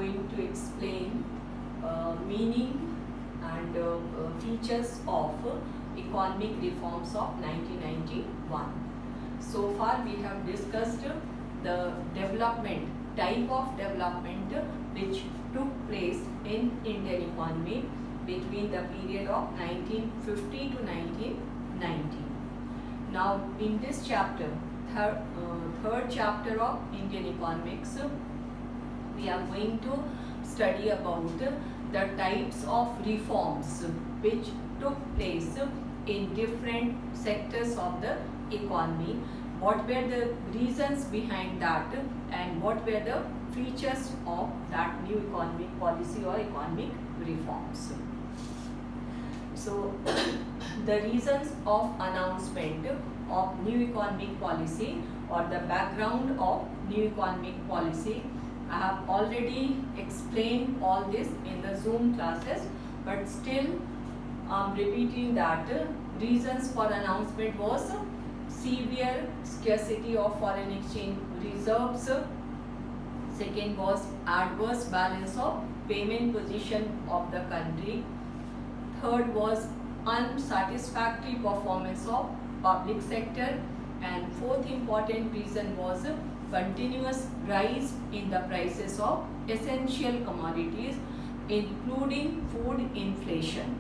going to explain meaning and features of economic reforms of 1991. So far we have discussed the development, type of development which took place in Indian economy between the period of 1950 to 1990. Now in this chapter, third chapter of Indian economics, we are going to study about the types of reforms which took place in different sectors of the economy, what were the reasons behind that, and what were the features of that new economic policy or economic reforms. So the reasons of announcement of new economic policy or the background of new economic policy, I have already explained all this in the Zoom classes, but still I am repeating that reasons for announcement was severe scarcity of foreign exchange reserves. Second was adverse balance of payment position of the country. Third was unsatisfactory performance of public sector, and fourth important reason was continuous rise in the prices of essential commodities including food inflation.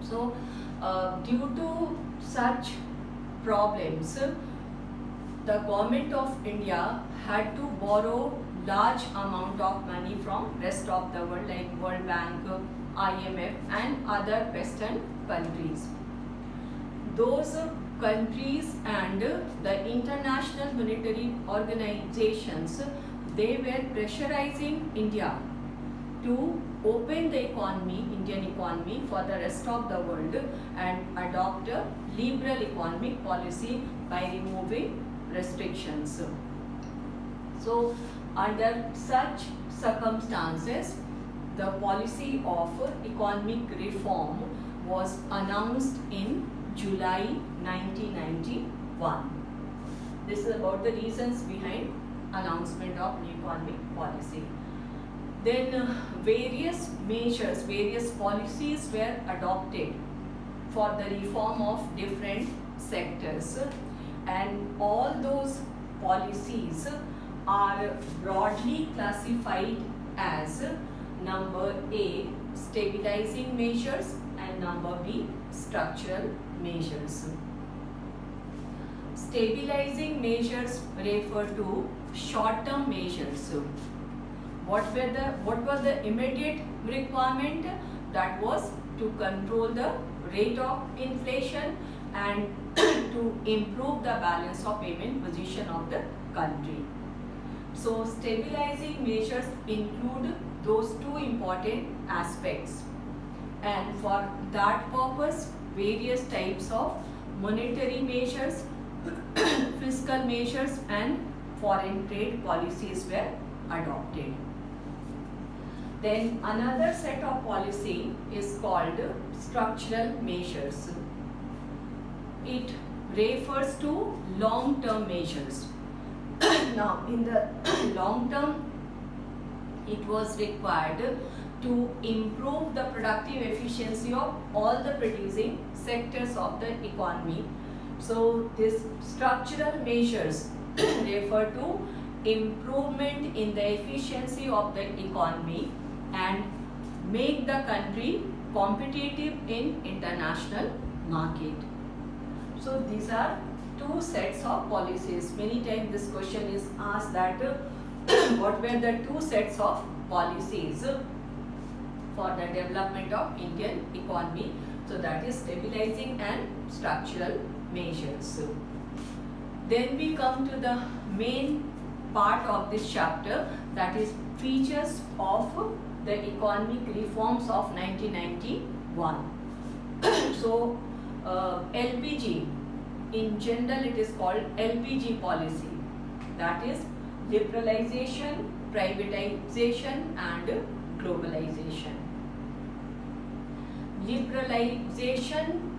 So due to such problems, the government of India had to borrow large amount of money from rest of the world like World Bank, IMF and other Western countries. Those countries and the international monetary organizations, they were pressurizing India to open the economy, Indian economy, for the rest of the world and adopt a liberal economic policy by removing restrictions. So under such circumstances, the policy of economic reform was announced in July 1991. This is about the reasons behind announcement of new economic policy. Then various measures, various policies were adopted for the reform of different sectors, and all those policies are broadly classified as number A, stabilizing measures, and number B, structural measures. Stabilizing measures refer to short-term measures. What was the immediate requirement? That was to control the rate of inflation and to improve the balance of payment position of the country. So stabilizing measures include those two important aspects, and for that purpose various types of monetary measures, fiscal measures and foreign trade policies were adopted. Then another set of policy is called structural measures. It refers to long-term measures. Now in the long term, it was required to improve the productive efficiency of all the producing sectors of the economy. So these structural measures refer to improvement in the efficiency of the economy and make the country competitive in international market. So these are two sets of policies. Many times this question is asked that what were the two sets of policies for the development of Indian economy? So that is stabilizing and structural measures. Then we come to the main part of this chapter, that is features of the economic reforms of 1991. So LPG, in general it is called LPG policy, that is liberalization, privatization and globalization. Liberalization